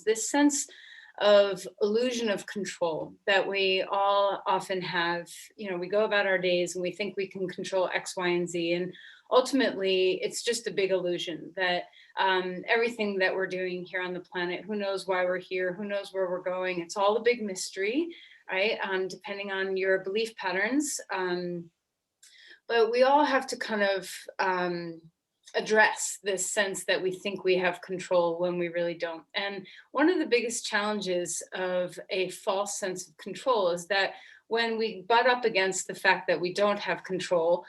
this sense of illusion of control that we all often have. We go about our days and we think we can control X, Y, and Z. And ultimately, it's just a big illusion that everything that we're doing here on the planet, who knows why we're here, who knows where we're going, it's all a big mystery, right? Depending on your belief patterns. But we all have to kind of address this sense that we think we have control when we really don't. And one of the biggest challenges of a false sense of control is that when we butt up against the fact that we don't have control,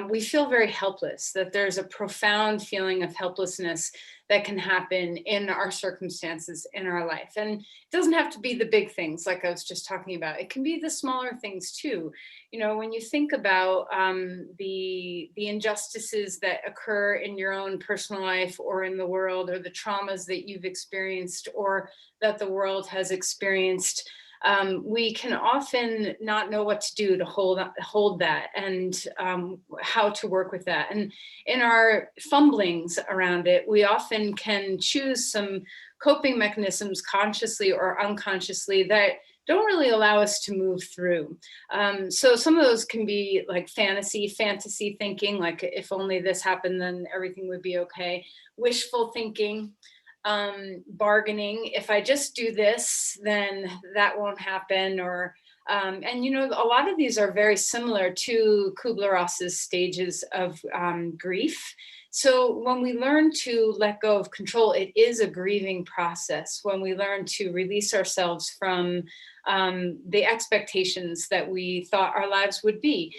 we feel very helpless, that there's a profound feeling of helplessness that can happen in our circumstances in our life. And it doesn't have to be the big things like I was just talking about. It can be the smaller things too. When you think about the injustices that occur in your own personal life or in the world, or the traumas that you've experienced or that the world has experienced, we can often not know what to do to hold that, and how to work with that. And in our fumblings around it, we often can choose some coping mechanisms consciously or unconsciously that don't really allow us to move through. So some of those can be like fantasy thinking, like if only this happened, then everything would be okay. Wishful thinking, bargaining. If I just do this, then that won't happen. Or and a lot of these are very similar to Kubler-Ross's stages of grief. So when we learn to let go of control, it is a grieving process. When we learn to release ourselves from the expectations that we thought our lives would be.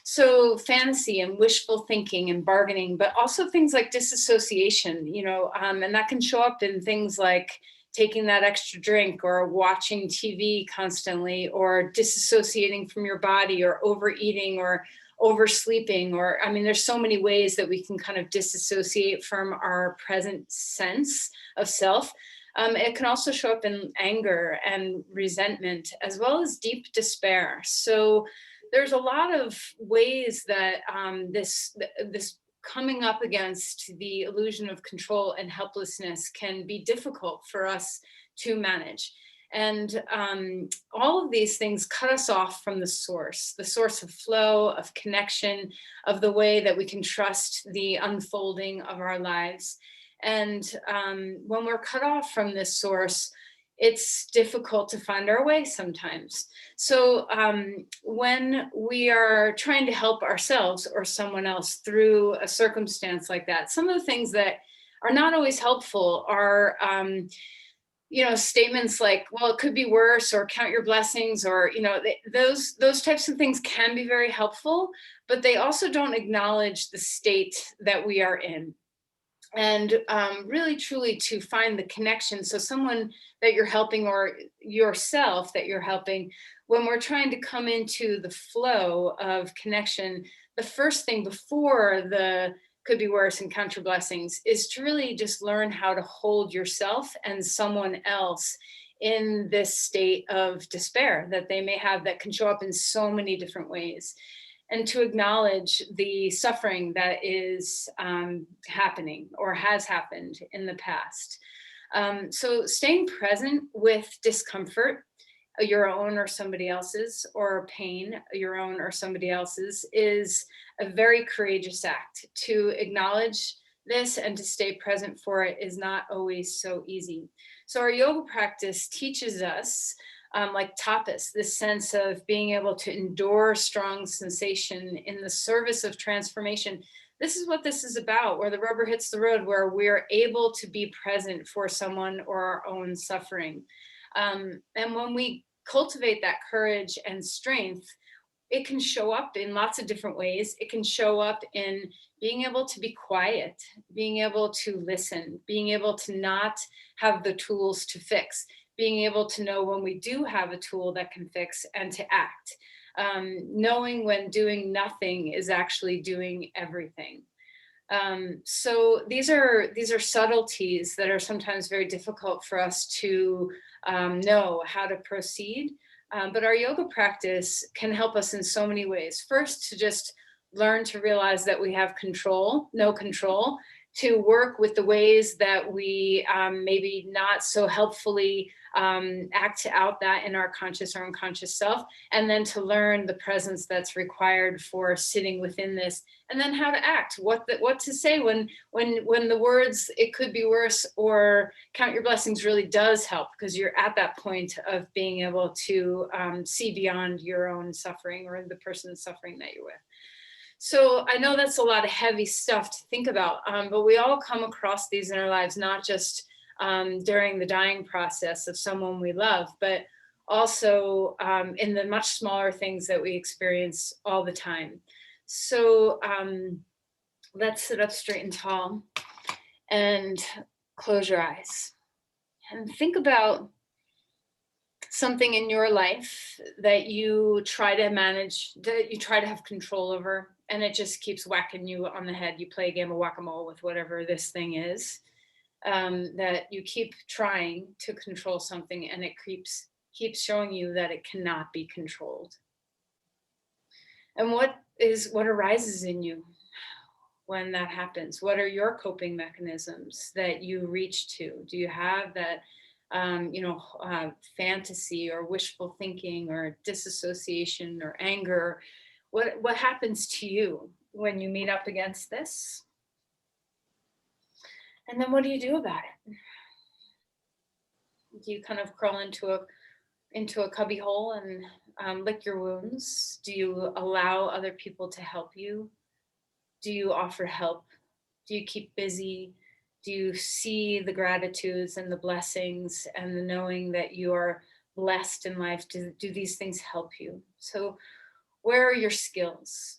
So fantasy and wishful thinking and bargaining, but also things like disassociation, and that can show up in things like taking that extra drink or watching TV constantly, or disassociating from your body, or overeating, or oversleeping, or there's so many ways that we can kind of disassociate from our present sense of self. It can also show up in anger and resentment, as well as deep despair. So there's a lot of ways that this coming up against the illusion of control and helplessness can be difficult for us to manage. And all of these things cut us off from the source of flow, of connection, of the way that we can trust the unfolding of our lives. And when we're cut off from this source, it's difficult to find our way sometimes. So when we are trying to help ourselves or someone else through a circumstance like that, some of the things that are not always helpful are statements like, well, it could be worse, or count your blessings, or those types of things can be very helpful, but they also don't acknowledge the state that we are in. And really truly to find the connection. So someone that you're helping, or yourself that you're helping, when we're trying to come into the flow of connection, the first thing before the could be worse and count your blessings is to really just learn how to hold yourself and someone else in this state of despair that they may have, that can show up in so many different ways, and to acknowledge the suffering that is happening or has happened in the past. So staying present with discomfort, your own or somebody else's, or pain, your own or somebody else's, is a very courageous act. To acknowledge this and to stay present for it is not always so easy. So our yoga practice teaches us, like tapas, this sense of being able to endure strong sensation in the service of transformation. This is what this is about, where the rubber hits the road, where we're able to be present for someone or our own suffering. And when we cultivate that courage and strength, it can show up in lots of different ways. It can show up in being able to be quiet, being able to listen, being able to not have the tools to fix, being able to know when we do have a tool that can fix, and to act. Knowing when doing nothing is actually doing everything. So these are subtleties that are sometimes very difficult for us to know how to proceed. But our yoga practice can help us in so many ways. First, to just learn to realize that we have no control, to work with the ways that we maybe not so helpfully act out that in our conscious or unconscious self, and then to learn the presence that's required for sitting within this, and then how to act, what to say when the words "it could be worse" or "count your blessings" really does help, because you're at that point of being able to see beyond your own suffering or the person's suffering that you're with. So I know that's a lot of heavy stuff to think about, but we all come across these in our lives, not just during the dying process of someone we love, but also in the much smaller things that we experience all the time. So let's sit up straight and tall and close your eyes and think about something in your life that you try to manage, that you try to have control over, and it just keeps whacking you on the head. You play a game of whack-a-mole with whatever this thing is, that you keep trying to control something, and it keeps showing you that it cannot be controlled. And what arises in you when that happens? What are your coping mechanisms that you reach to? Do you have that fantasy or wishful thinking or disassociation or anger? What happens to you when you meet up against this? And then what do you do about it? Do you kind of crawl into a cubby hole and lick your wounds? Do you allow other people to help you? Do you offer help? Do you keep busy? Do you see the gratitudes and the blessings and the knowing that you are blessed in life? Do these things help you? So where are your skills?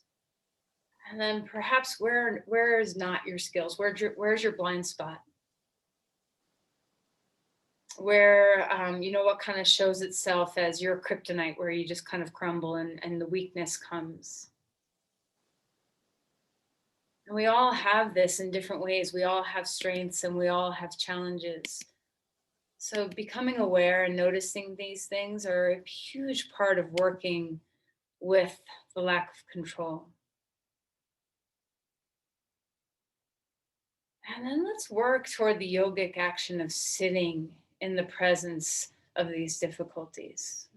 And then perhaps where is not your skills? Where's your blind spot? Where what kind of shows itself as your kryptonite, where you just kind of crumble and the weakness comes. And we all have this in different ways. We all have strengths and we all have challenges. So becoming aware and noticing these things are a huge part of working with the lack of control. And then let's work toward the yogic action of sitting in the presence of these difficulties.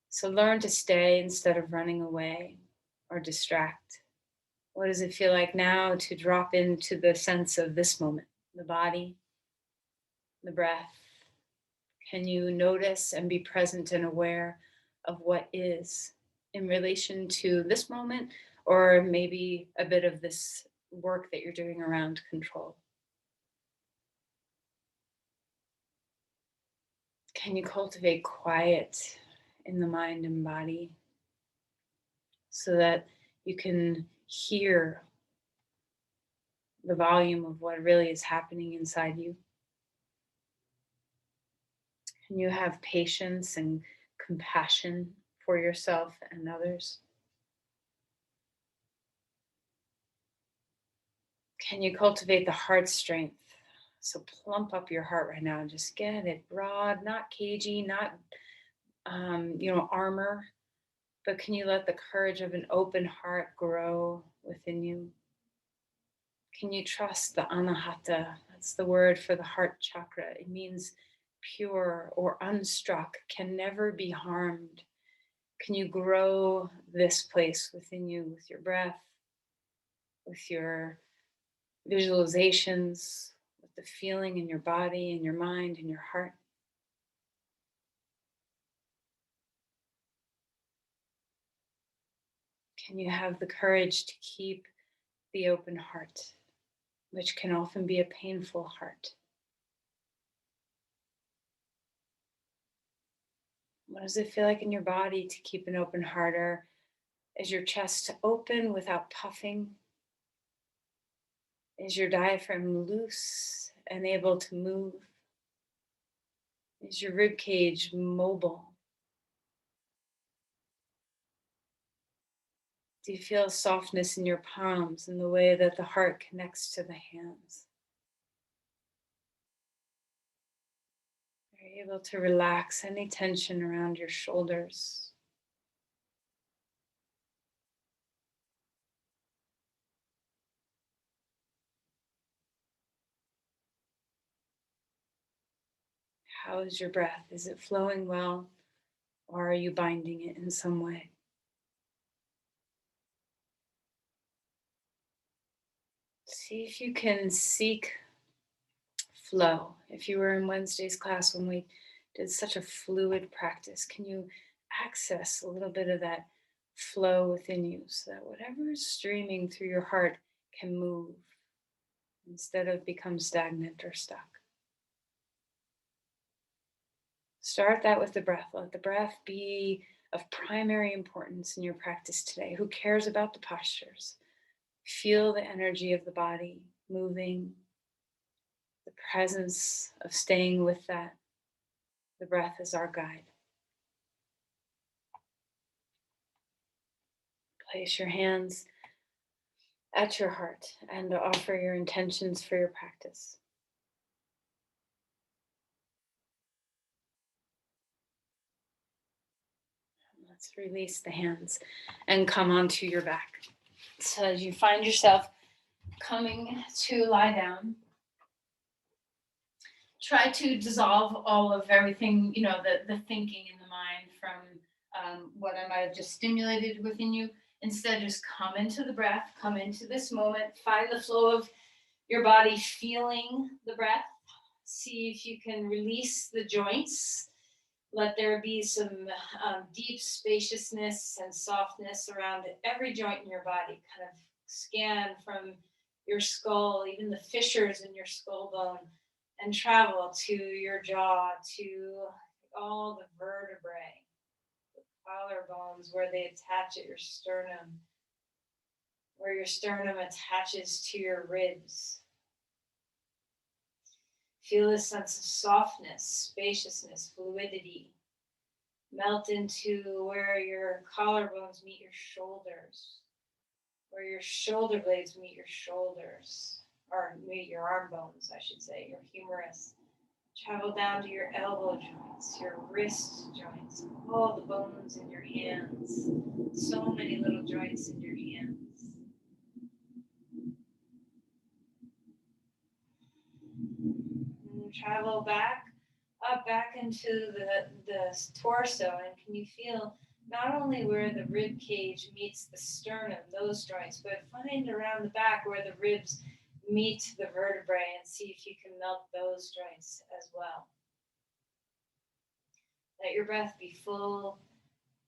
So learn to stay instead of running away or distract. What does it feel like now to drop into the sense of this moment, the body, the breath? Can you notice and be present and aware of what is in relation to this moment, or maybe a bit of this work that you're doing around control? Can you cultivate quiet in the mind and body so that you can hear the volume of what really is happening inside you? Can you have patience and compassion for yourself and others? Can you cultivate the heart strength? So plump up your heart right now. Just get it broad, not cagey, not armor, but can you let the courage of an open heart grow within you? Can you trust the anahata? That's the word for the heart chakra. It means pure or unstruck, can never be harmed. Can you grow this place within you with your breath, with your visualizations, with the feeling in your body and your mind and your heart? Can you have the courage to keep the open heart, which can often be a painful heart? What does it feel like in your body to keep an open heart? Or is your chest open without puffing? Is your diaphragm loose and able to move? Is your rib cage mobile? Do you feel softness in your palms in the way that the heart connects to the hands? Are you able to relax any tension around your shoulders? How is your breath? Is it flowing well, or are you binding it in some way? See if you can seek flow. If you were in Wednesday's class when we did such a fluid practice, can you access a little bit of that flow within you so that whatever is streaming through your heart can move instead of become stagnant or stuck? Start that with the breath. Let the breath be of primary importance in your practice today. Who cares about the postures? Feel the energy of the body moving, the presence of staying with that. The breath is our guide. Place your hands at your heart and offer your intentions for your practice. Let's release the hands and come onto your back. So as you find yourself coming to lie down, try to dissolve all of everything, the thinking in the mind from what I might have just stimulated within you. Instead, just come into the breath, come into this moment, find the flow of your body, feeling the breath. See if you can release the joints. Let there be some deep spaciousness and softness around every joint in your body. Kind of scan from your skull, even the fissures in your skull bone, and travel to your jaw, to all the vertebrae, the collarbones where they attach at your sternum, where your sternum attaches to your ribs. Feel a sense of softness, spaciousness, fluidity. Melt into where your collarbones meet your shoulders, where your shoulder blades meet your shoulders, or meet your arm bones, I should say, your humerus. Travel down to your elbow joints, your wrist joints, all the bones in your hands. So many little joints in your hands. And travel up back into the torso, and can you feel not only where the rib cage meets the sternum, those joints, but find around the back where the ribs meet the vertebrae and see if you can melt those joints as well. Let your breath be full.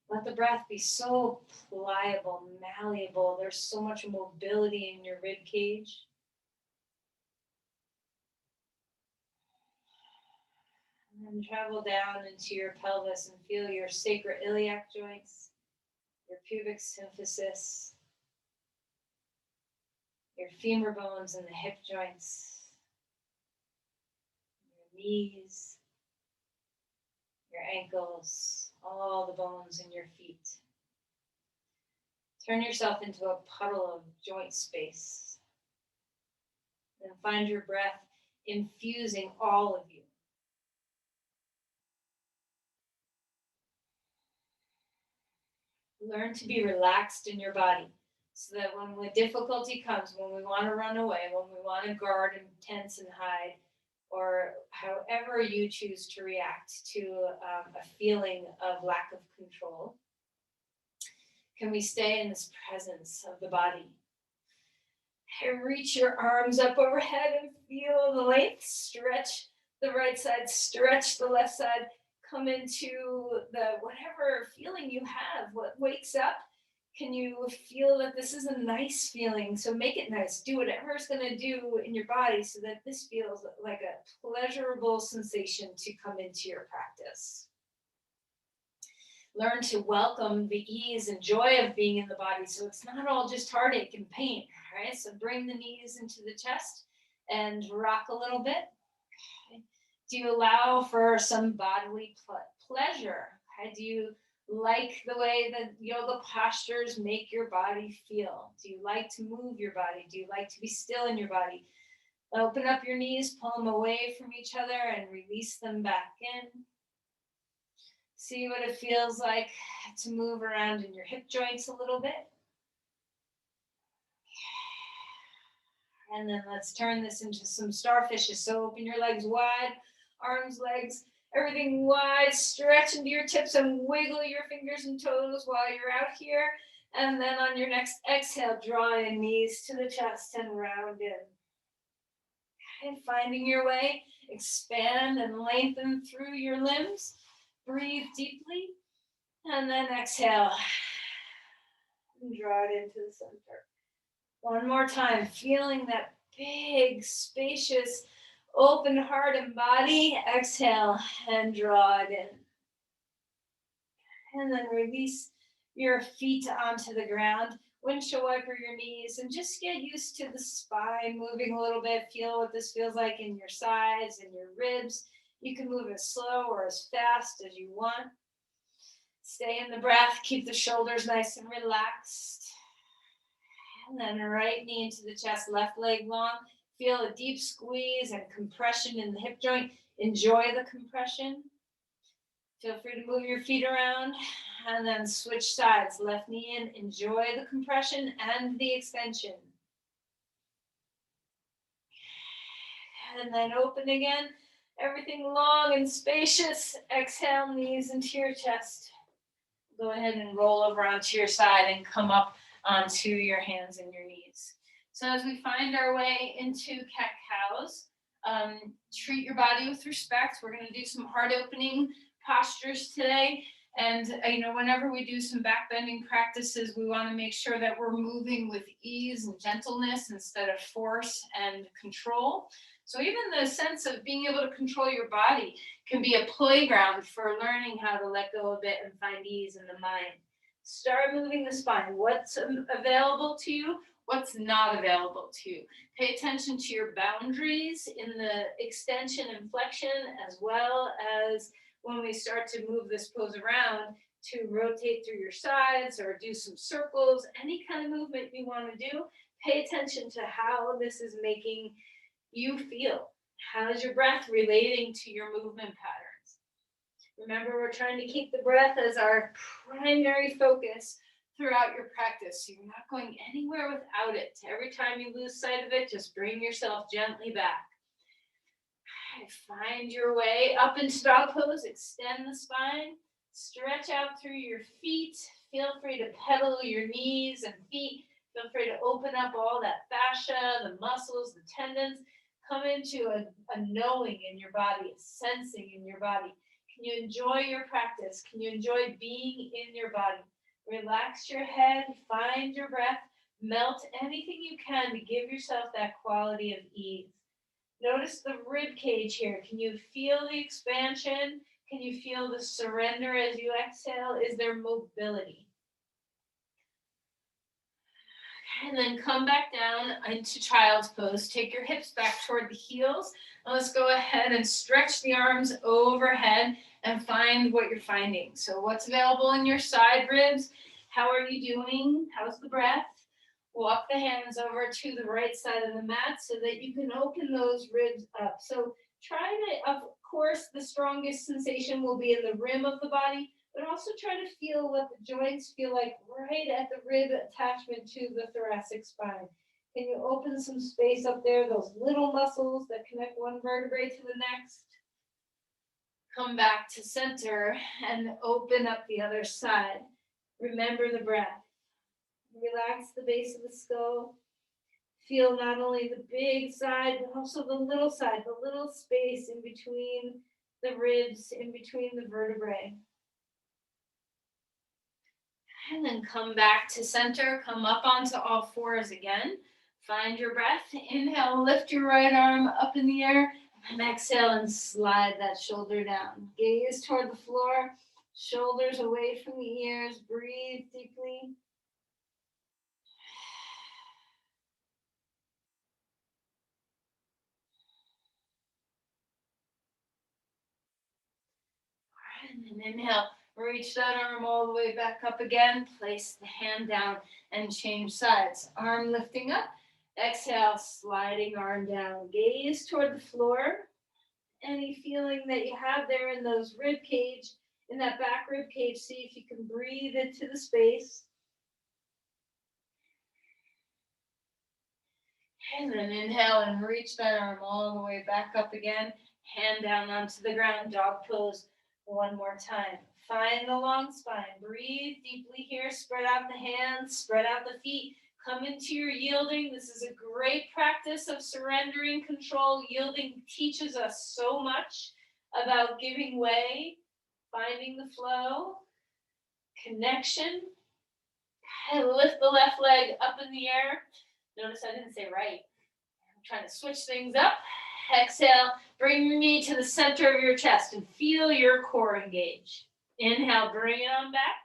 Let the breath be so pliable, malleable. There's so much mobility in your rib cage. And then travel down into your pelvis and feel your sacroiliac joints, your pubic symphysis, your femur bones and the hip joints, your knees, your ankles, all the bones in your feet. Turn yourself into a puddle of joint space. Then find your breath infusing all of you. Learn to be relaxed in your body so that when difficulty comes, when we want to run away, when we want to guard and tense and hide, or however you choose to react to a feeling of lack of control, can we stay in this presence of the body? And reach your arms up overhead and feel the length. Stretch the right side, stretch the left side. Come into the whatever feeling you have, what wakes up. Can you feel that this is a nice feeling? So make it nice. Do whatever it's going to do in your body so that this feels like a pleasurable sensation to come into your practice. Learn to welcome the ease and joy of being in the body so it's not all just heartache and pain, right? So bring the knees into the chest and rock a little bit. Okay. Do you allow for some bodily pleasure? Okay. Do you like the way that yoga postures make your body feel? Do you like to move your body? Do you like to be still in your body? Open up your knees, pull them away from each other and release them back in. See what it feels like to move around in your hip joints a little bit. And then let's turn this into some starfishes. So open your legs wide, arms, legs, Everything wide, stretch into your tips and wiggle your fingers and toes while you're out here. And then on your next exhale, draw in knees to the chest and round in. And finding your way, expand and lengthen through your limbs. Breathe deeply. And then exhale. And draw it into the center. One more time, feeling that big, spacious, open heart and body. Exhale and draw it in. And then release your feet onto the ground. Windshield wiper your knees and just get used to the spine moving a little bit. Feel what this feels like in your sides and your ribs. You can move as slow or as fast as you want. Stay in the breath. Keep the shoulders nice and relaxed. And then right knee into the chest, left leg long. Feel a deep squeeze and compression in the hip joint. Enjoy the compression. Feel free to move your feet around and then switch sides. Left knee in. Enjoy the compression and the extension. And then open again. Everything long and spacious. Exhale, knees into your chest. Go ahead and roll over onto your side and come up onto your hands and your knees. So as we find our way into cat-cows, treat your body with respect. We're going to do some heart opening postures today. And whenever we do some back bending practices, we want to make sure that we're moving with ease and gentleness instead of force and control. So even the sense of being able to control your body can be a playground for learning how to let go a bit and find ease in the mind. Start moving the spine. What's available to you? What's not available to you? Pay attention to your boundaries in the extension and flexion, as well as when we start to move this pose around, to rotate through your sides or do some circles, any kind of movement you want to do. Pay attention to how this is making you feel. How is your breath relating to your movement patterns? Remember, we're trying to keep the breath as our primary focus throughout your practice. So you're not going anywhere without it. Every time you lose sight of it, just bring yourself gently back. Find your way up into dog pose. Extend the spine. Stretch out through your feet. Feel free to pedal your knees and feet. Feel free to open up all that fascia, the muscles, the tendons. Come into a knowing in your body, a sensing in your body. Can you enjoy your practice? Can you enjoy being in your body? Relax your head, find your breath, melt anything you can to give yourself that quality of ease. Notice the rib cage here. Can you feel the expansion? Can you feel the surrender as you exhale? Is there mobility? And then come back down into child's pose. Take your hips back toward the heels. And let's go ahead and stretch the arms overhead and find what you're finding. So what's available in your side ribs? How are you doing? How's the breath? Walk the hands over to the right side of the mat so that you can open those ribs up. So try to, of course, the strongest sensation will be in the rim of the body, but also try to feel what the joints feel like right at the rib attachment to the thoracic spine. Can you open some space up there, those little muscles that connect one vertebrae to the next? Come back to center and open up the other side. Remember the breath. Relax the base of the skull. Feel not only the big side, but also the little side, the little space in between the ribs, in between the vertebrae. And then come back to center. Come up onto all fours again. Find your breath. Inhale, lift your right arm up in the air. And exhale and slide that shoulder down. Gaze toward the floor. Shoulders away from the ears. Breathe deeply. And then inhale, reach that arm all the way back up again. Place the hand down and change sides. Arm lifting up. Exhale, sliding arm down. Gaze toward the floor. Any feeling that you have there in those rib cage, in that back rib cage, see if you can breathe into the space. And then inhale and reach that arm all the way back up again. Hand down onto the ground, dog pose one more time. Find the long spine. Breathe deeply here. Spread out the hands, spread out the feet. Come into your yielding. This is a great practice of surrendering control. Yielding teaches us so much about giving way, finding the flow, connection. And lift the left leg up in the air. Notice I didn't say right. I'm trying to switch things up. Exhale, bring your knee to the center of your chest and feel your core engage. Inhale, bring it on back.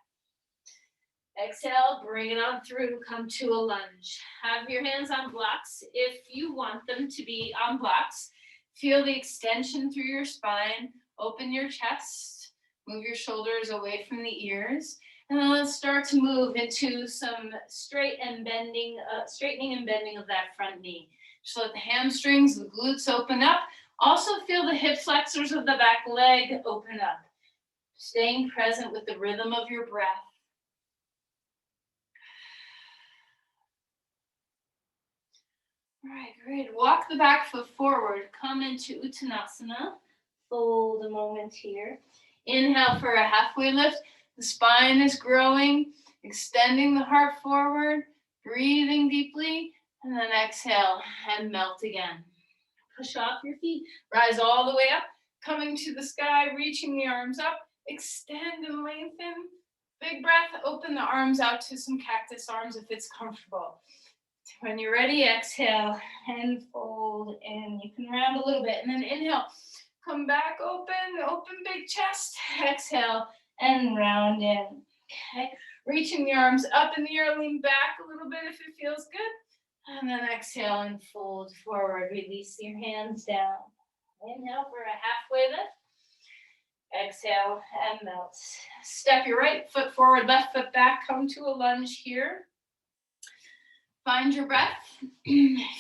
Exhale, bring it on through, come to a lunge. Have your hands on blocks if you want them to be on blocks. Feel the extension through your spine, open your chest, move your shoulders away from the ears. And then let's start to move into some straightening and bending of that front knee. Just let the hamstrings, the glutes open up. Also feel the hip flexors of the back leg open up. Staying present with the rhythm of your breath. All right, great. Walk the back foot forward. Come into Uttanasana. Fold a moment here. Inhale for a halfway lift. The spine is growing, extending the heart forward, breathing deeply, and then exhale and melt again. Push off your feet, rise all the way up, coming to the sky, reaching the arms up, extend and lengthen. Big breath, open the arms out to some cactus arms if it's comfortable. When you're ready, exhale and fold in. You can round a little bit, and then inhale, come back, open big chest, exhale, and round in. Okay, reaching the arms up in the air, lean back a little bit if it feels good. And then exhale and fold forward. Release your hands down. Inhale for a halfway lift. Exhale and melt. Step your right foot forward, left foot back. Come to a lunge here. Find your breath.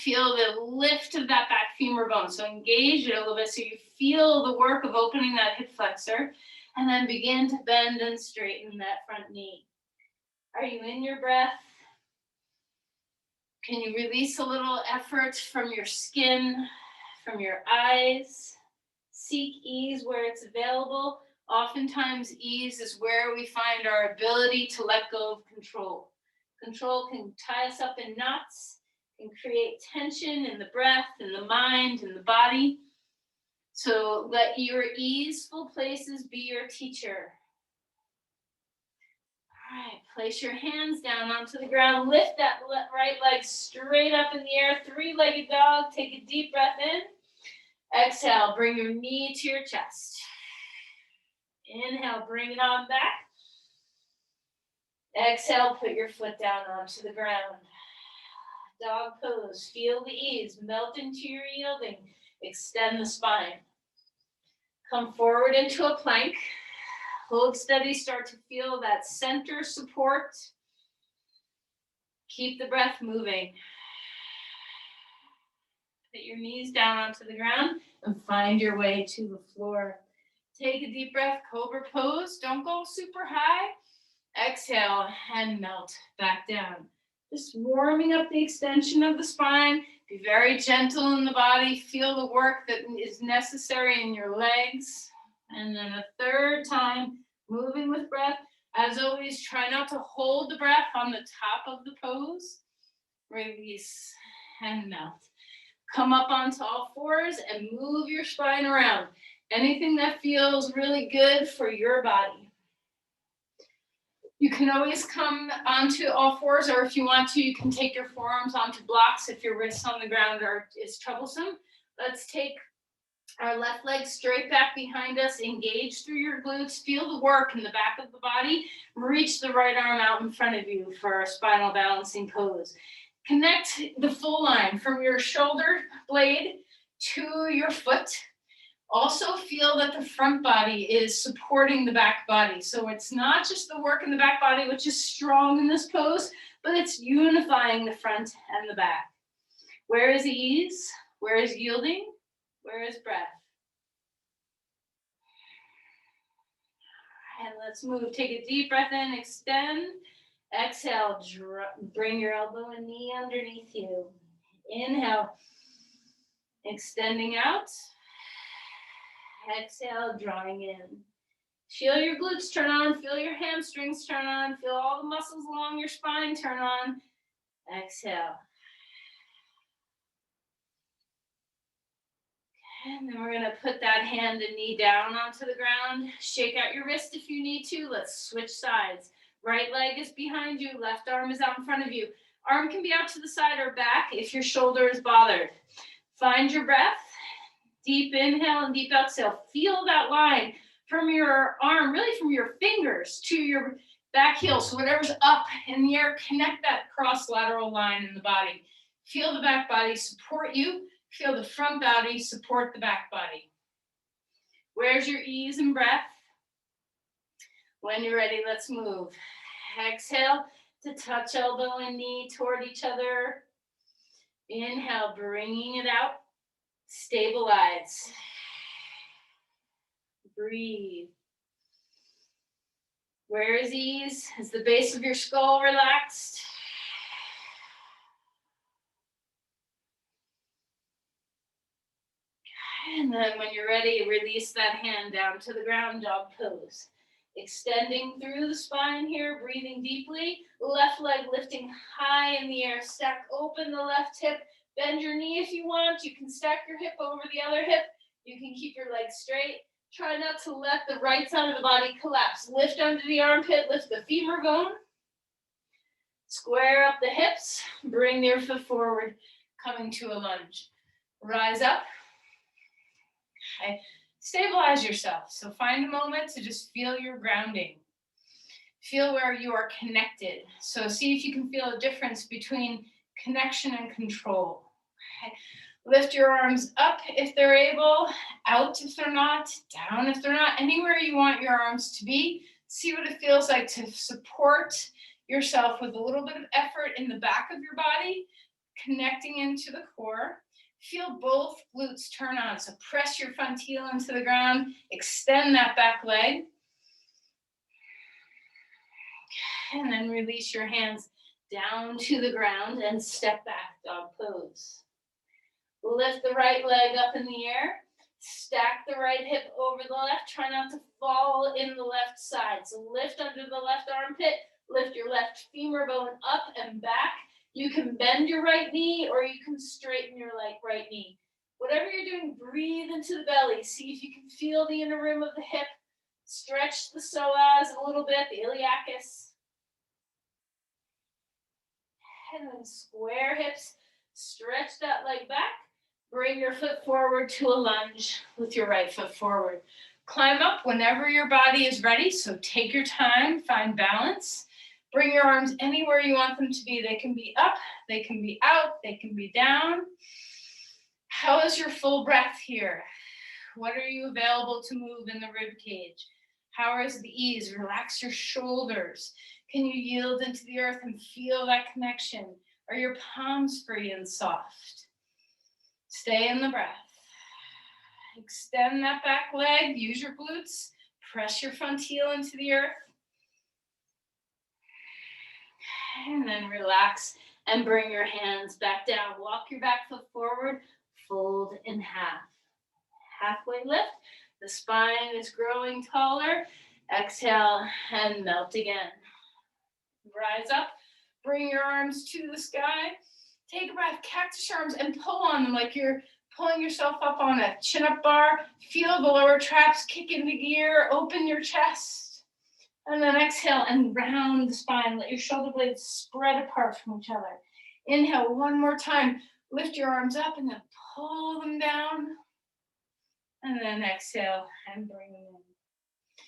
Feel the lift of that back femur bone. So engage it a little bit so you feel the work of opening that hip flexor. And then begin to bend and straighten that front knee. Are you in your breath? Can you release a little effort from your skin, from your eyes? Seek ease where it's available. Oftentimes, ease is where we find our ability to let go of control. Control can tie us up in knots, can create tension in the breath, in the mind, in the body. So let your easeful places be your teacher. All right, place your hands down onto the ground. Lift that right leg straight up in the air. Three-legged dog. Take a deep breath in. Exhale, bring your knee to your chest. Inhale, bring it on back. Exhale, put your foot down onto the ground. Dog pose. Feel the ease. Melt into your yielding. Extend the spine. Come forward into a plank. Hold steady. Start to feel that center support. Keep the breath moving. Put your knees down onto the ground and find your way to the floor. Take a deep breath, cobra pose. Don't go super high. Exhale and melt back down. Just warming up the extension of the spine. Be very gentle in the body. Feel the work that is necessary in your legs. And then a third time, moving with breath. As always, try not to hold the breath on the top of the pose. Release and melt. Come up onto all fours and move your spine around. Anything that feels really good for your body. You can always come onto all fours, or if you want to, you can take your forearms onto blocks if your wrists on the ground is troublesome. Let's take our left leg straight back behind us. Engage through your glutes. Feel the work in the back of the body. Reach the right arm out in front of you for a spinal balancing pose. Connect the full line from your shoulder blade to your foot. Also feel that the front body is supporting the back body. So it's not just the work in the back body, which is strong in this pose, but it's unifying the front and the back. Where is ease? Where is yielding? Where is breath? And let's move. Take a deep breath in, extend. Exhale, bring your elbow and knee underneath you. Inhale, extending out. Exhale, drawing in. Feel your glutes turn on, feel your hamstrings turn on, feel all the muscles along your spine turn on. Exhale. And then we're gonna put that hand and knee down onto the ground. Shake out your wrist if you need to. Let's switch sides. Right leg is behind you, left arm is out in front of you. Arm can be out to the side or back if your shoulder is bothered. Find your breath. Deep inhale and deep exhale. Feel that line from your arm, really from your fingers to your back heel. So whatever's up in the air, connect that cross lateral line in the body. Feel the back body support you. Feel the front body support the back body. Where's your ease and breath? When you're ready, let's move. Exhale to touch elbow and knee toward each other. Inhale, bringing it out. Stabilize. Breathe. Where is ease? Is the base of your skull relaxed? And then when you're ready, release that hand down to the ground, dog pose. Extending through the spine here, breathing deeply. Left leg lifting high in the air. Stack open the left hip. Bend your knee if you want. You can stack your hip over the other hip. You can keep your legs straight. Try not to let the right side of the body collapse. Lift under the armpit, lift the femur bone. Square up the hips. Bring your foot forward, coming to a lunge. Rise up. Okay. Stabilize yourself. So find a moment to just feel your grounding. Feel where you are connected. So see if you can feel a difference between connection and control. Okay. Lift your arms up if they're able, out if they're not, down if they're not, anywhere you want your arms to be. See what it feels like to support yourself with a little bit of effort in the back of your body, connecting into the core. Feel both glutes turn on. So press your front heel into the ground, extend that back leg. And then release your hands down to the ground and step back, dog pose. Lift the right leg up in the air. Stack the right hip over the left. Try not to fall in the left side. So lift under the left armpit. Lift your left femur bone up and back. You can bend your right knee or you can straighten your right knee. Whatever you're doing, breathe into the belly. See if you can feel the inner rim of the hip. Stretch the psoas a little bit, the iliacus. And then square hips. Stretch that leg back. Bring your foot forward to a lunge with your right foot forward. Climb up whenever your body is ready. So take your time, find balance. Bring your arms anywhere you want them to be. They can be up, they can be out, they can be down. How is your full breath here? What are you available to move in the rib cage? How is the ease? Relax your shoulders. Can you yield into the earth and feel that connection? Are your palms free and soft? Stay in the breath. Extend that back leg. Use your glutes. Press your front heel into the earth. And then relax and bring your hands back down. Walk your back foot forward. Fold in half. Halfway lift. The spine is growing taller. Exhale and melt again. Rise up. Bring your arms to the sky. Take a breath, cactus arms, and pull on them like you're pulling yourself up on a chin-up bar. Feel the lower traps kick into gear. Open your chest. And then exhale and round the spine. Let your shoulder blades spread apart from each other. Inhale one more time. Lift your arms up and then pull them down. And then exhale and bring them in.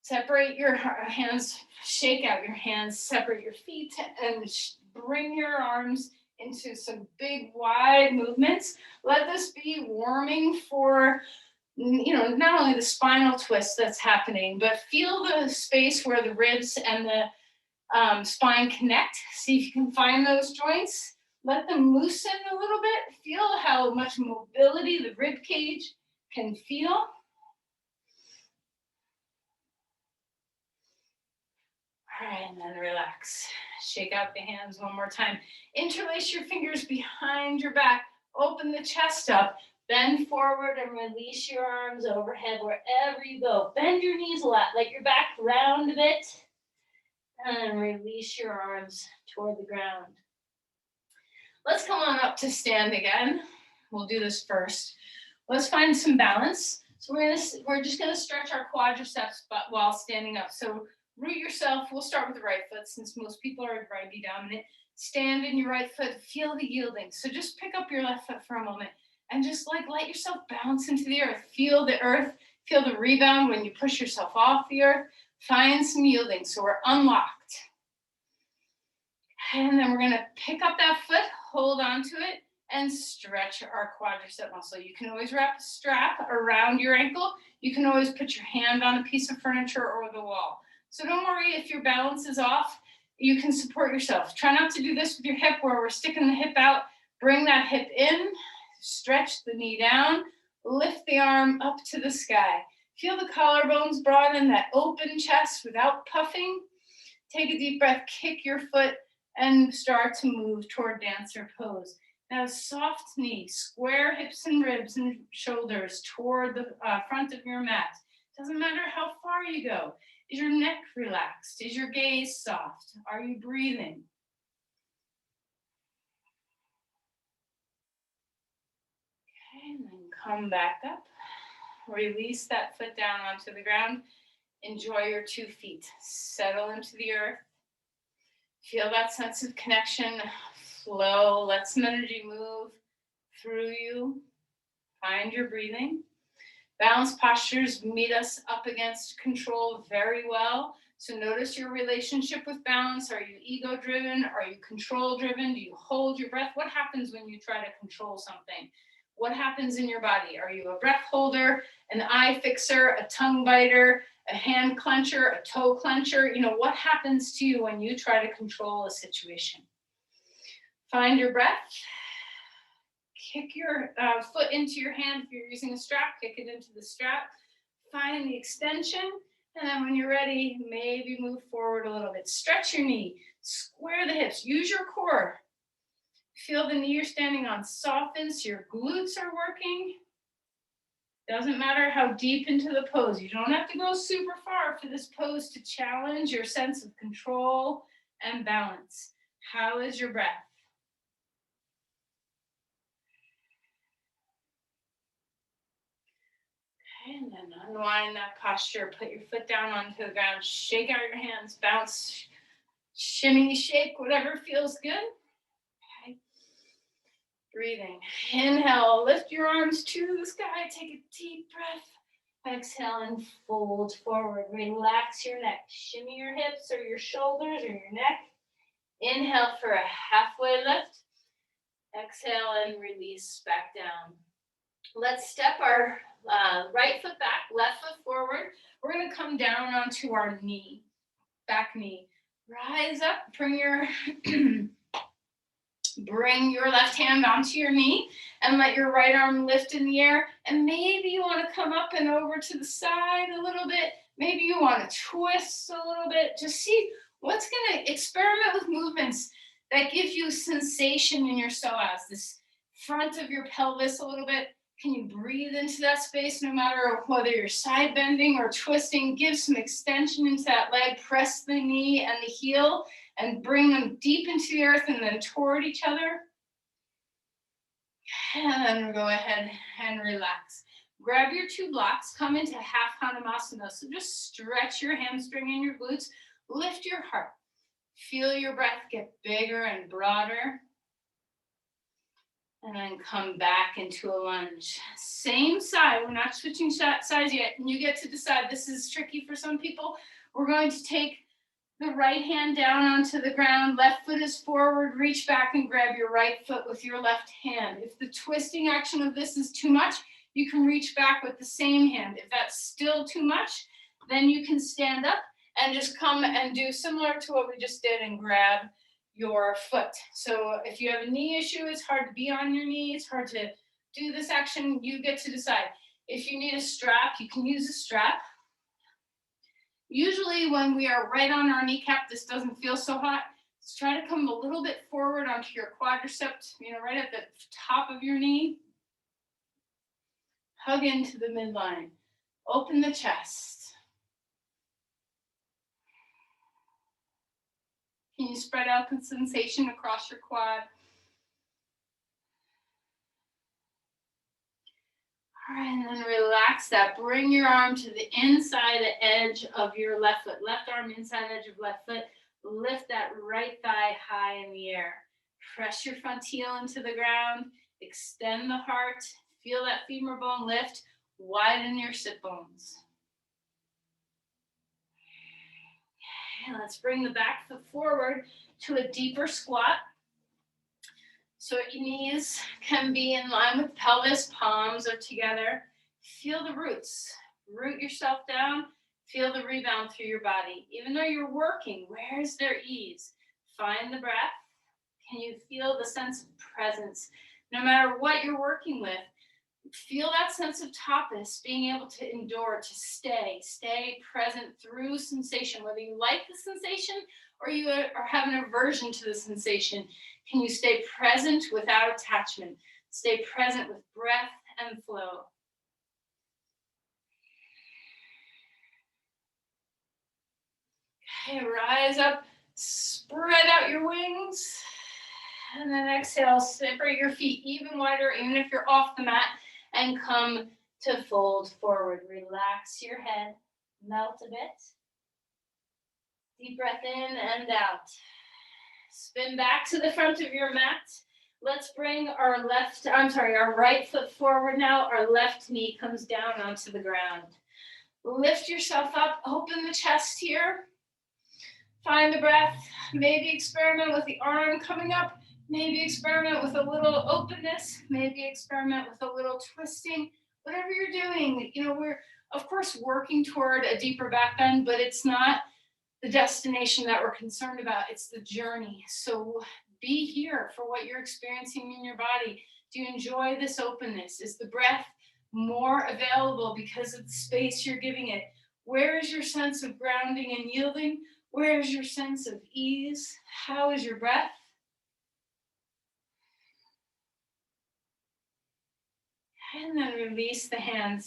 Separate your hands, shake out your hands, separate your feet, and bring your arms into some big wide movements. Let this be warming for, not only the spinal twist that's happening, but feel the space where the ribs and the spine connect. See if you can find those joints. Let them loosen a little bit. Feel how much mobility the rib cage can feel. All right, and then relax. Shake out the hands one more time. Interlace your fingers behind your back. Open the chest up. Bend forward and release your arms overhead wherever you go. Bend your knees a lot, let your back round a bit, and release your arms toward the ground. Let's come on up to stand again. We'll do this first. Let's find some balance. So we're just gonna stretch our quadriceps but while standing up. So root yourself. We'll start with the right foot since most people are righty dominant. Stand in your right foot, feel the yielding. So just pick up your left foot for a moment and just like let yourself bounce into the earth. Feel the earth, feel the rebound when you push yourself off the earth. Find some yielding. So we're unlocked. And then we're gonna pick up that foot, hold on to it, and stretch our quadricep muscle. You can always wrap a strap around your ankle. You can always put your hand on a piece of furniture or the wall. So don't worry if your balance is off. You can support yourself. Try not to do this with your hip where we're sticking the hip out. Bring that hip in, stretch the knee down, lift the arm up to the sky. Feel the collarbones broaden, that open chest without puffing. Take a deep breath, kick your foot, and start to move toward dancer pose. Now, soft knee, square hips and ribs and shoulders toward the front of your mat. Doesn't matter how far you go. Is your neck relaxed? Is your gaze soft? Are you breathing? Okay, and then come back up. Release that foot down onto the ground. Enjoy your 2 feet. Settle into the earth. Feel that sense of connection flow. Let some energy move through you. Find your breathing. Balance postures meet us up against control very well. So notice your relationship with balance. Are you ego driven? Are you control driven? Do you hold your breath? What happens when you try to control something? What happens in your body? Are you a breath holder, an eye fixer, a tongue biter, a hand clencher, a toe clencher? You know, what happens to you when you try to control a situation? Find your breath. Kick your foot into your hand. If you're using a strap, kick it into the strap. Find the extension. And then when you're ready, maybe move forward a little bit. Stretch your knee. Square the hips. Use your core. Feel the knee you're standing on softens. Your glutes are working. Doesn't matter how deep into the pose. You don't have to go super far for this pose to challenge your sense of control and balance. How is your breath? Okay, and then unwind that posture. Put your foot down onto the ground. Shake out your hands. Bounce, shimmy, shake, whatever feels good. Okay. Breathing. Inhale, lift your arms to the sky. Take a deep breath. Exhale and fold forward. Relax your neck. Shimmy your hips or your shoulders or your neck. Inhale for a halfway lift. Exhale and release back down. Let's step our right foot back, left foot forward. We're going to come down onto our knee, back knee. Rise up, bring your left hand onto your knee and let your right arm lift in the air. And maybe you want to come up and over to the side a little bit. Maybe you want to twist a little bit. Just see what's going to experiment with movements that give you sensation in your psoas, this front of your pelvis a little bit. Can you breathe into that space no matter whether you're side bending or twisting? Give some extension into that leg. Press the knee and the heel and bring them deep into the earth and then toward each other. And then go ahead and relax. Grab your 2 blocks. Come into half Hanumasana. So just stretch your hamstring and your glutes. Lift your heart. Feel your breath get bigger and broader. And then come back into a lunge. Same side, we're not switching sides yet. And you get to decide, this is tricky for some people. We're going to take the right hand down onto the ground. Left foot is forward, reach back and grab your right foot with your left hand. If the twisting action of this is too much, you can reach back with the same hand. If that's still too much, then you can stand up and just come and do similar to what we just did and grab your foot. So if you have a knee issue, it's hard to be on your knee, it's hard to do this action, you get to decide. If you need a strap, you can use a strap. Usually when we are right on our kneecap, this doesn't feel so hot. Let's try to come a little bit forward onto your quadricep, right at the top of your knee. Hug into the midline. Open the chest. Can you spread out the sensation across your quad? All right, and then relax that. Bring your arm to the inside edge of your left foot. Left arm inside edge of left foot. Lift that right thigh high in the air. Press your front heel into the ground. Extend the heart. Feel that femur bone lift. Widen your sit bones. Okay, let's bring the back foot forward to a deeper squat. So your knees can be in line with the pelvis, palms are together. Feel the roots. Root yourself down. Feel the rebound through your body. Even though you're working, where is there ease? Find the breath. Can you feel the sense of presence? No matter what you're working with, feel that sense of tapas, being able to endure, to stay present through sensation, whether you like the sensation or you are having an aversion to the sensation. Can you stay present without attachment? Stay present with breath and flow. Okay, rise up, spread out your wings, and then exhale, separate your feet even wider, even if you're off the mat, and come to fold forward. Relax your head, melt a bit. Deep breath in and out. Spin back to the front of your mat. Let's bring our right foot forward now. Our left knee comes down onto the ground. Lift yourself up, open the chest here. Find the breath. Maybe experiment with the arm coming up. Maybe experiment with a little openness. Maybe experiment with a little twisting. Whatever you're doing, we're of course working toward a deeper back bend, but it's not the destination that we're concerned about. It's the journey. So be here for what you're experiencing in your body. Do you enjoy this openness? Is the breath more available because of the space you're giving it? Where is your sense of grounding and yielding? Where is your sense of ease? How is your breath? And then release the hand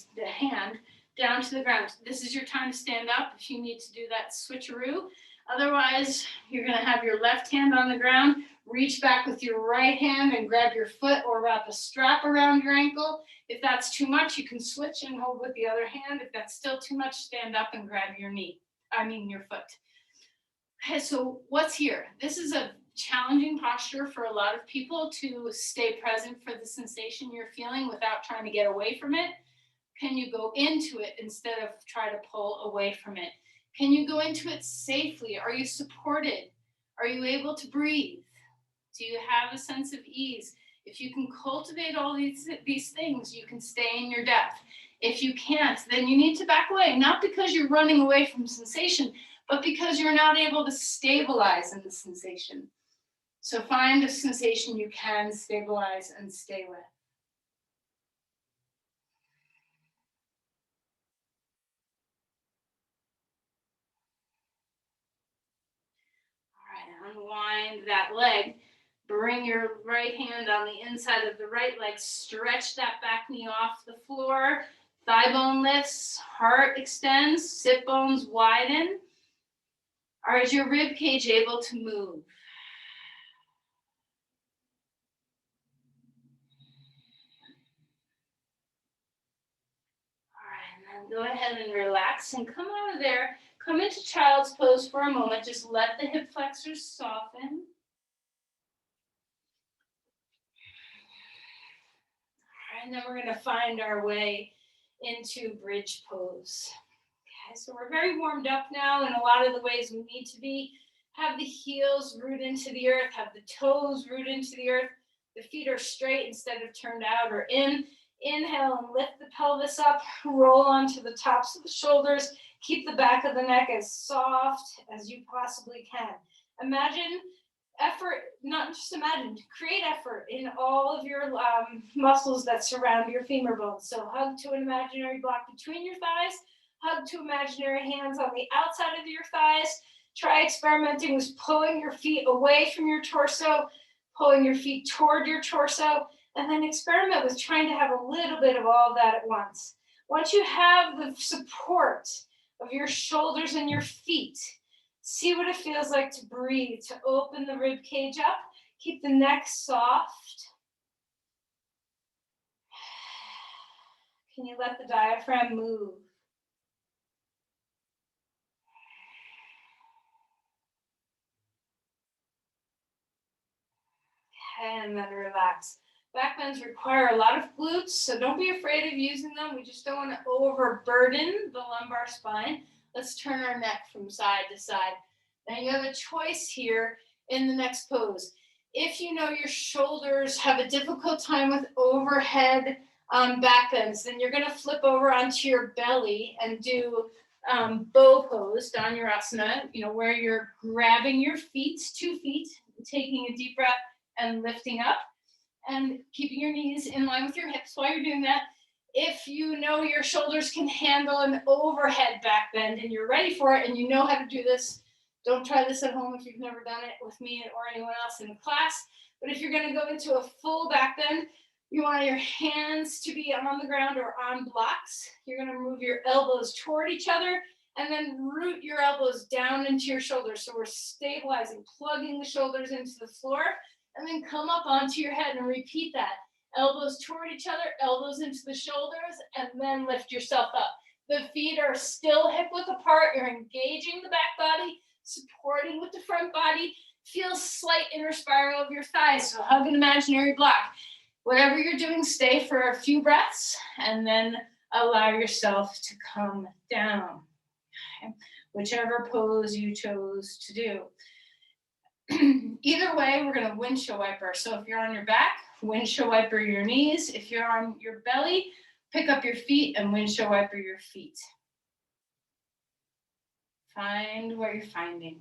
down to the ground. This is your time to stand up if you need to do that switcheroo. Otherwise, you're going to have your left hand on the ground. Reach back with your right hand and grab your foot or wrap a strap around your ankle. If that's too much, you can switch and hold with the other hand. If that's still too much, stand up and grab your foot. Okay, so what's here? This is a challenging posture for a lot of people to stay present for the sensation you're feeling without trying to get away from it. Can you go into it instead of try to pull away from it? Can you go into it safely? Are you supported? Are you able to breathe? Do you have a sense of ease? If you can cultivate all these things, you can stay in your depth. If you can't, then you need to back away, not because you're running away from sensation, but because you're not able to stabilize in the sensation. So find a sensation you can stabilize and stay with. All right, unwind that leg. Bring your right hand on the inside of the right leg. Stretch that back knee off the floor. Thigh bone lifts, heart extends, sit bones widen. Is your rib cage able to move? All right, and then go ahead and relax and come out of there. Come into child's pose for a moment. Just let the hip flexors soften. And then we're going to find our way into bridge pose. Okay, so we're very warmed up now in a lot of the ways we need to be. Have the heels root into the earth, have the toes root into the earth. The feet are straight instead of turned out or in. Inhale and lift the pelvis up, roll onto the tops of the shoulders. Keep the back of the neck as soft as you possibly can. Imagine effort, not just imagine, create effort in all of your muscles that surround your femur bones. So hug to an imaginary block between your thighs, hug to imaginary hands on the outside of your thighs. Try experimenting with pulling your feet away from your torso, pulling your feet toward your torso, And then experiment with trying to have a little bit of all that at once. Once you have the support of your shoulders and your feet, see what it feels like to breathe, to open the rib cage up. Keep the neck soft. Can you let the diaphragm move? And then relax. Back bends require a lot of glutes, so don't be afraid of using them. We just don't want to overburden the lumbar spine. Let's turn our neck from side to side. Now you have a choice here in the next pose. If you know your shoulders have a difficult time with overhead back bends, then you're going to flip over onto your belly and do bow pose, Dhanurasana, where you're grabbing your feet, 2 feet, taking a deep breath and lifting up and keeping your knees in line with your hips while you're doing that. If you know your shoulders can handle an overhead back bend and you're ready for it and you know how to do this, don't try this at home if you've never done it with me or anyone else in the class. But if you're going to go into a full back bend, you want your hands to be on the ground or on blocks. You're going to move your elbows toward each other and then root your elbows down into your shoulders. So we're stabilizing, plugging the shoulders into the floor, and then come up onto your head and repeat that. Elbows toward each other, elbows into the shoulders, and then lift yourself up. The feet are still hip width apart. You're engaging the back body, supporting with the front body. Feel slight inner spiral of your thighs, so hug an imaginary block. Whatever you're doing, stay for a few breaths, and then allow yourself to come down. Okay? Whichever pose you chose to do. Either way, we're going to windshield wiper. So if you're on your back, windshield wiper your knees. If you're on your belly, pick up your feet and windshield wiper your feet. Find what you're finding.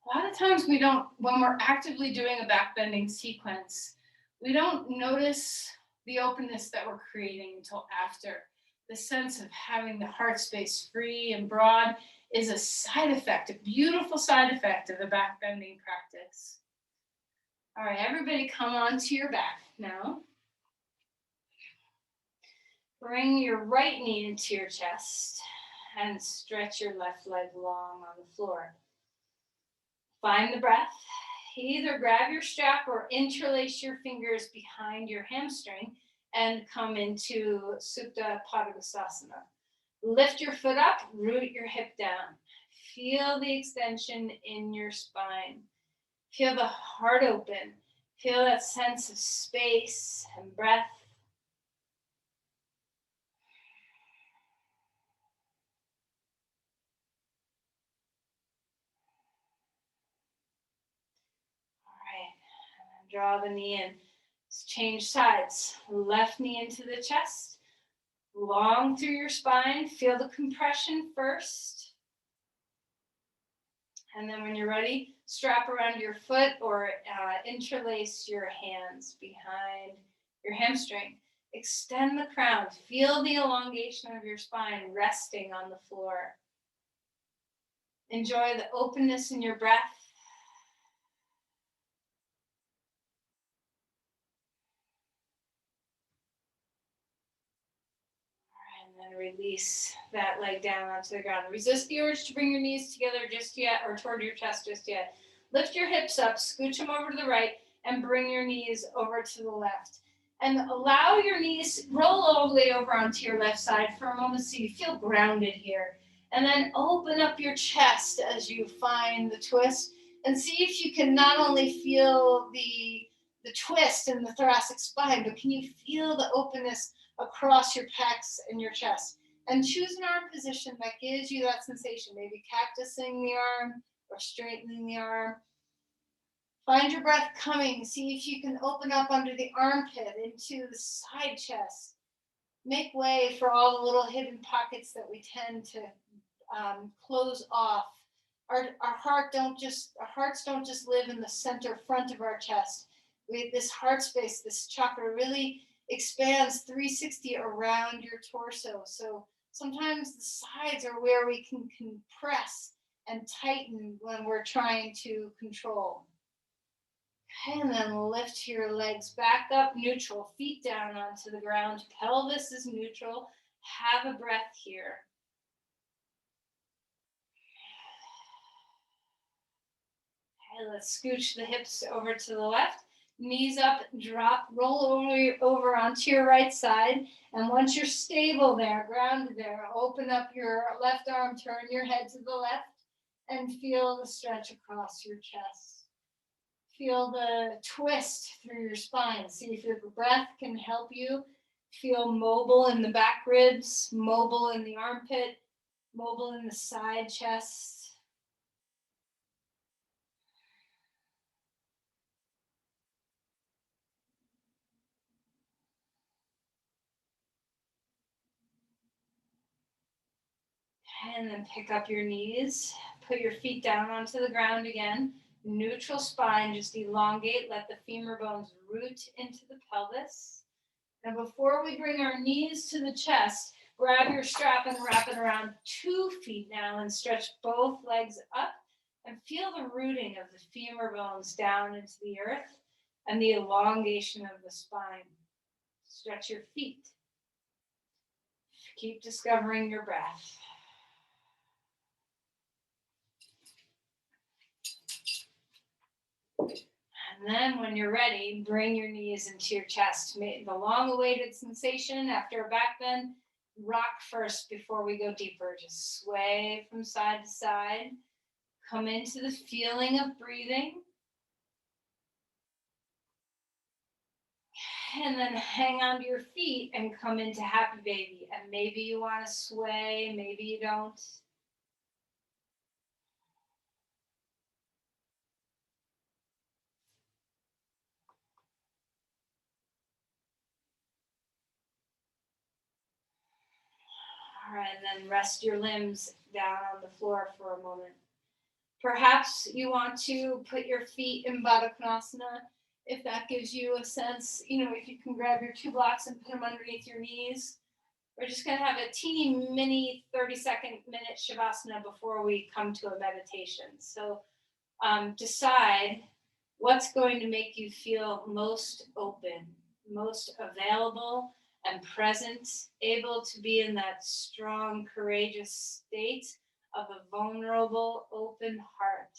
A lot of times when we're actively doing a back bending sequence, we don't notice the openness that we're creating until after. The sense of having the heart space free and broad is a side effect, a beautiful side effect of the back bending practice. All right, everybody come onto your back now. Bring your right knee into your chest and stretch your left leg long on the floor. Find the breath. Either grab your strap or interlace your fingers behind your hamstring and come into Supta Padangusthasana. Lift your foot up, root your hip down. Feel the extension in your spine. Feel the heart open. Feel that sense of space and breath. All right, and draw the knee in. Let's change sides. Left knee into the chest. Long through your spine. Feel the compression first. And then when you're ready, strap around your foot or interlace your hands behind your hamstring. Extend the crown. Feel the elongation of your spine resting on the floor. Enjoy the openness in your breath. And then release that leg down onto the ground. Resist the urge to bring your knees together just yet or toward your chest just yet. Lift your hips up, scooch them over to the right, and bring your knees over to the left. And allow your knees, roll all the way over onto your left side for a moment so you feel grounded here. And then open up your chest as you find the twist and see if you can not only feel the twist in the thoracic spine, but can you feel the openness across your pecs and your chest? And choose an arm position that gives you that sensation, maybe cactusing the arm or straightening the arm. Find your breath coming. See if you can open up under the armpit into the side chest. Make way for all the little hidden pockets that we tend to close off. Our hearts don't just live in the center front of our chest. This heart space, this chakra really expands 360 around your torso. So sometimes the sides are where we can compress and tighten when we're trying to control. Okay, and then lift your legs back up, neutral, feet down onto the ground, pelvis is neutral. Have a breath here. Okay, let's scooch the hips over to the left, knees up, drop, roll over onto your right side. And once you're stable there, grounded there, open up your left arm, turn your head to the left, and feel the stretch across your chest. Feel the twist through your spine. See if your breath can help you feel mobile in the back ribs, mobile in the armpit, mobile in the side chest. And then pick up your knees, put your feet down onto the ground again. Neutral spine, just elongate, let the femur bones root into the pelvis. And before we bring our knees to the chest, grab your strap and wrap it around 2 feet now and stretch both legs up and feel the rooting of the femur bones down into the earth and the elongation of the spine. Stretch your feet. Keep discovering your breath. And then when you're ready, bring your knees into your chest. The long-awaited sensation after a back bend, rock first before we go deeper. Just sway from side to side. Come into the feeling of breathing. And then hang onto your feet and come into happy baby. And maybe you want to sway, maybe you don't. All right, and then rest your limbs down on the floor for a moment. Perhaps you want to put your feet in Baddha Konasana if that gives you a sense, if you can grab your 2 blocks and put them underneath your knees. We're just going to have a teeny mini 30-minute Shavasana before we come to a meditation. So decide what's going to make you feel most open, most available and present, able to be in that strong, courageous state of a vulnerable, open heart,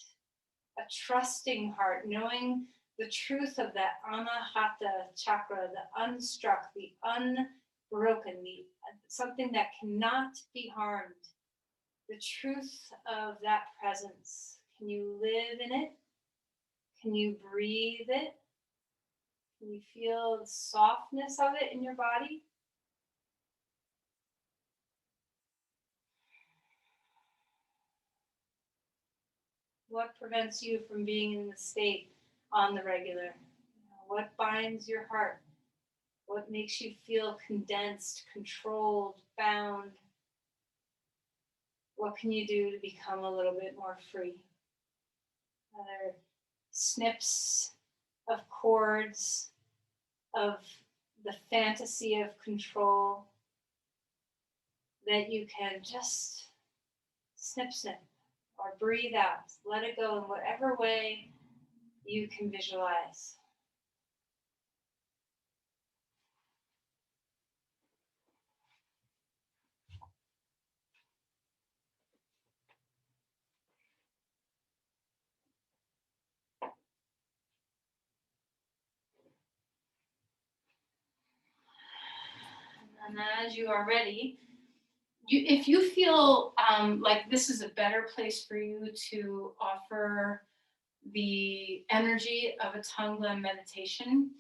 a trusting heart, knowing the truth of that anahata chakra, the unstruck, the unbroken, something that cannot be harmed. The truth of that presence. Can you live in it? Can you breathe it? Can you feel the softness of it in your body? What prevents you from being in the state on the regular? What binds your heart? What makes you feel condensed, controlled, bound? What can you do to become a little bit more free? Other snips of chords, of the fantasy of control that you can just snip, snip, or breathe out. Let it go in whatever way you can visualize. And as you are ready, if you feel like this is a better place for you to offer the energy of a Tonglen meditation,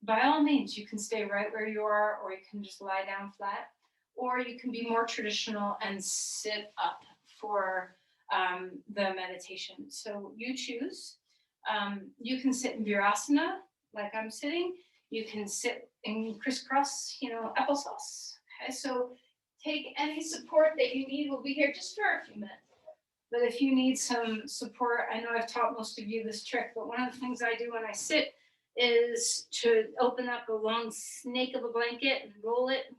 by all means, you can stay right where you are, or you can just lie down flat, or you can be more traditional and sit up for the meditation. So you choose. You can sit in Virasana, like I'm sitting. You can sit in crisscross, applesauce. Okay, so take any support that you need. We'll be here just for a few minutes. But if you need some support, I know I've taught most of you this trick, but one of the things I do when I sit is to open up a long snake of a blanket and roll it.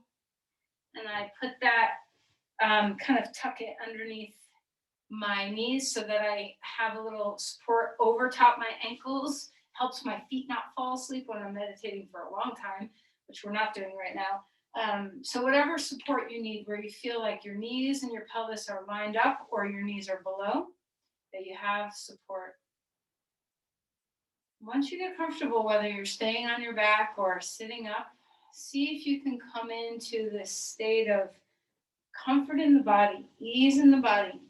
And I put that, kind of tuck it underneath my knees so that I have a little support over top my ankles Helps my feet not fall asleep when I'm meditating for a long time, which we're not doing right now. So whatever support you need, where you feel like your knees and your pelvis are lined up or your knees are below, that you have support. Once you get comfortable, whether you're staying on your back or sitting up, see if you can come into this state of comfort in the body, ease in the body.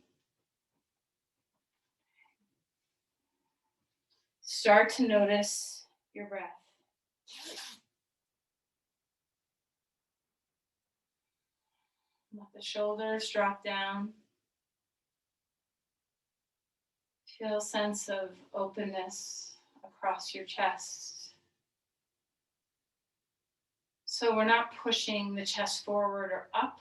Start to notice your breath. Let the shoulders drop down. Feel a sense of openness across your chest. So we're not pushing the chest forward or up.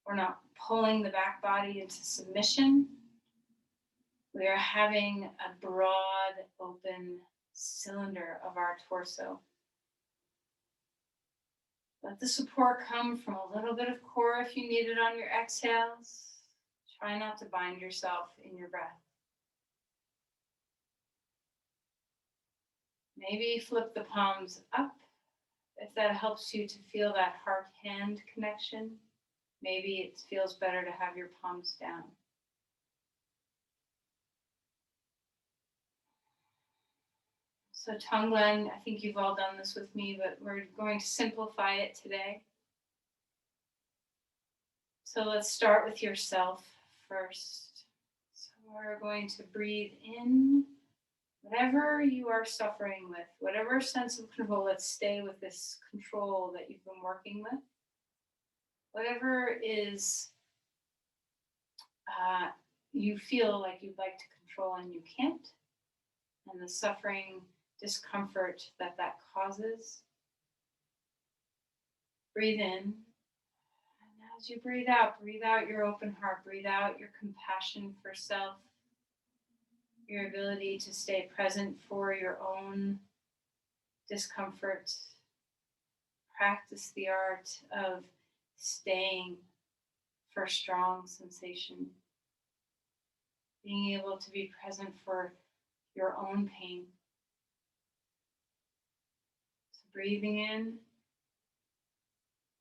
We're not pulling the back body into submission. We are having a broad, open cylinder of our torso. Let the support come from a little bit of core if you need it on your exhales. Try not to bind yourself in your breath. Maybe flip the palms up if that helps you to feel that heart-hand connection. Maybe it feels better to have your palms down. So Tonglen, I think you've all done this with me, but we're going to simplify it today. So let's start with yourself first. So we're going to breathe in whatever you are suffering with, whatever sense of control. Let's stay with this control that you've been working with. Whatever is you feel like you'd like to control and you can't, and the suffering, discomfort that causes. Breathe in. And as you breathe out your open heart, breathe out your compassion for self, your ability to stay present for your own discomfort. Practice the art of staying for strong sensation. Being able to be present for your own pain. So breathing in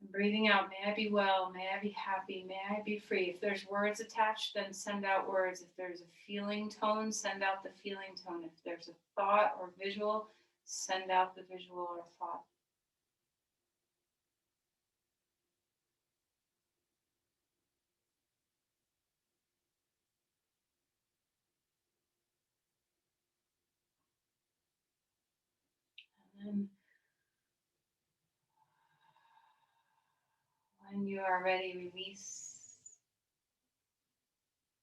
and breathing out. May I be well, may I be happy, may I be free. If there's words attached, then send out words. If there's a feeling tone, send out the feeling tone. If there's a thought or visual, send out the visual or thought. And then when you are ready, release.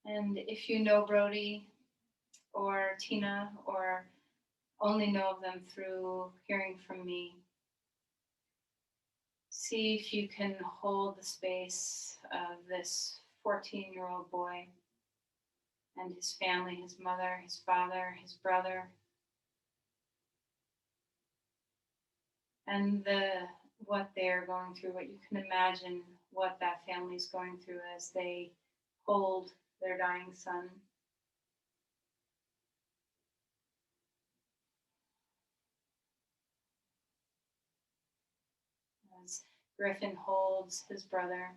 And if you know Brody or Tina or only know of them through hearing from me, see if you can hold the space of this 14-year-old boy and his family, his mother, his father, his brother, and what they're going through, what you can imagine what that family is going through as they hold their dying son. As Griffin holds his brother.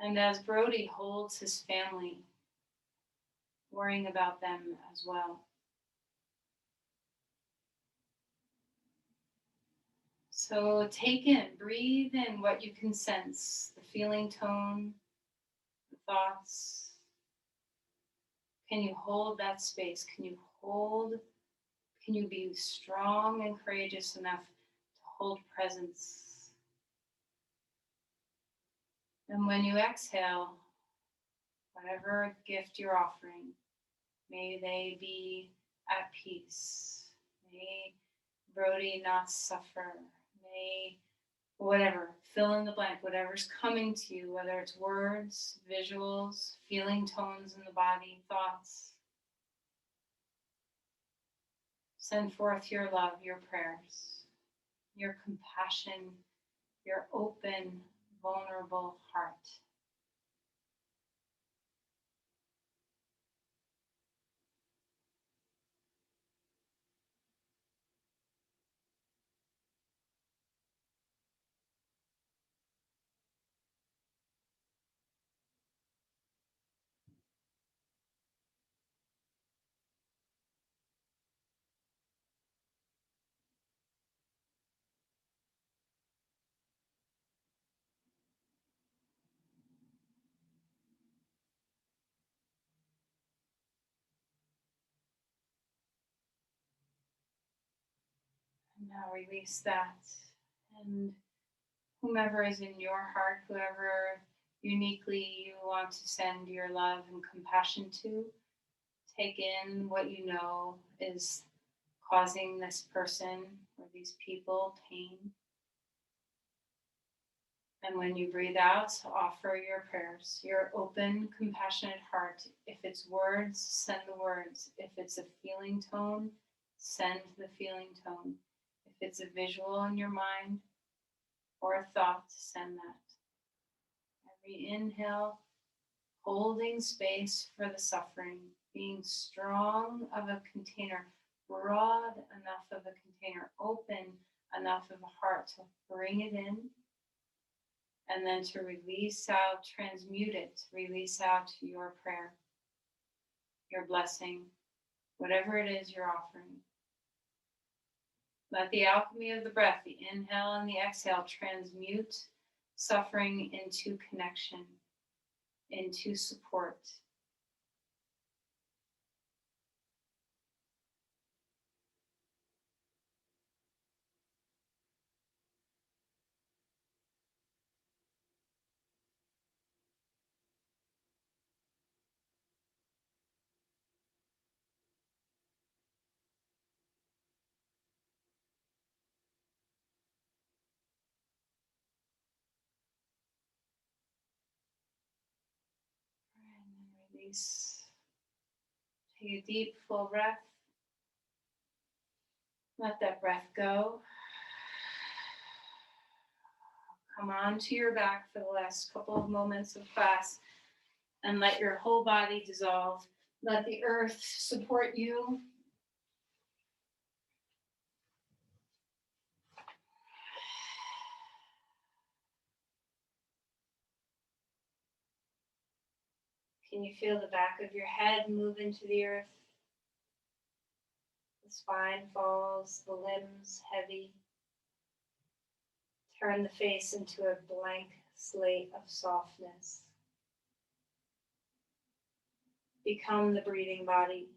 And as Brody holds his family, worrying about them as well. So take in, breathe in what you can sense, the feeling tone, the thoughts. Can you hold that space? Can you be strong and courageous enough to hold presence? And when you exhale, whatever gift you're offering, may they be at peace. May Brody not suffer. May whatever, fill in the blank, whatever's coming to you, whether it's words, visuals, feeling tones in the body, thoughts. Send forth your love, your prayers, your compassion, your open, vulnerable heart. Now release that. And whomever is in your heart, whoever uniquely you want to send your love and compassion to, take in what you know is causing this person or these people pain. And when you breathe out, offer your prayers, your open, compassionate heart. If it's words, send the words. If it's a feeling tone, send the feeling tone. If it's a visual in your mind or a thought, send that. Every inhale, holding space for the suffering, being strong of a container, broad enough of a container, open enough of a heart to bring it in, and then to release out, transmute it, release out your prayer, your blessing, whatever it is you're offering. Let the alchemy of the breath, the inhale and the exhale, transmute suffering into connection, into support. And then release. Take a deep, full breath. Let that breath go. Come onto your back for the last couple of moments of class and let your whole body dissolve. Let the earth support you. Can you feel the back of your head move into the earth? The spine falls, the limbs heavy. Turn the face into a blank slate of softness. Become the breathing body.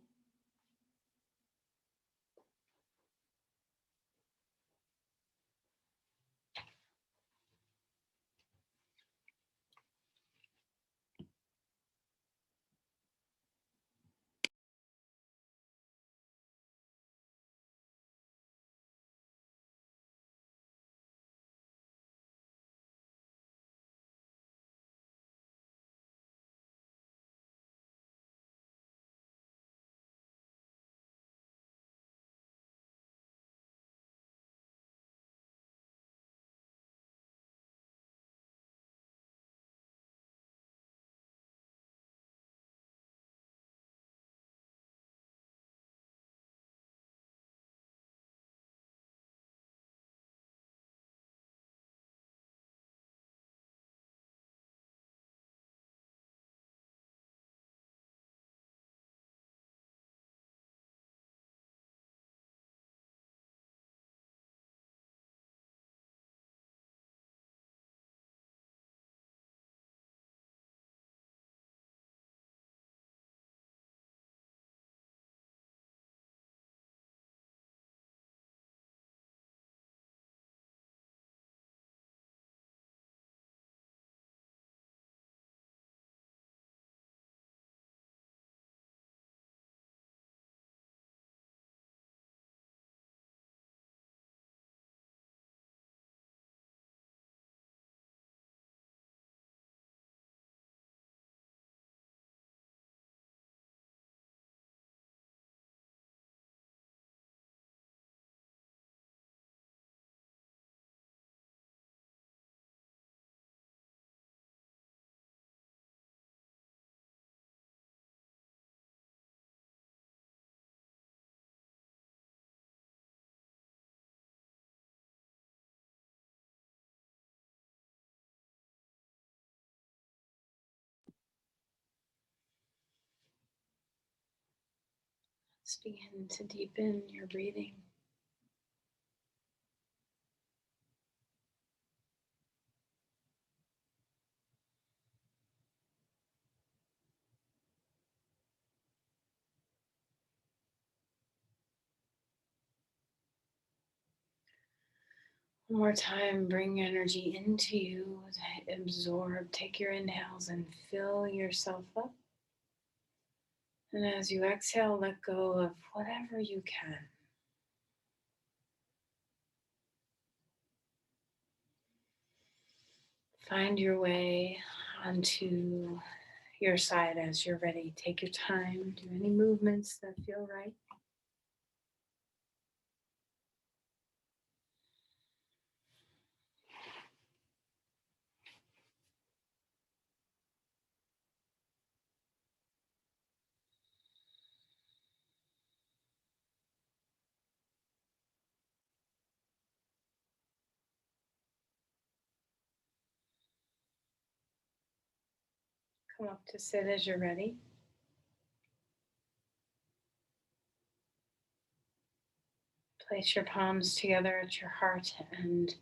Let's begin to deepen your breathing. One more time, bring energy into you, absorb, take your inhales and fill yourself up. And as you exhale, let go of whatever you can. Find your way onto your side as you're ready. Take your time, do any movements that feel right. Come up to sit as you're ready. Place your palms together at your heart and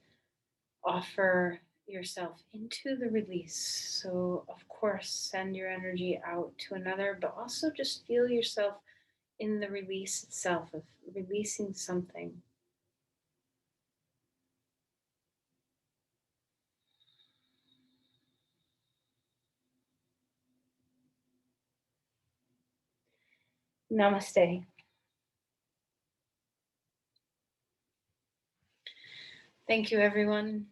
offer yourself into the release. So, of course, send your energy out to another, but also just feel yourself in the release itself of releasing something. Namaste. Thank you, everyone.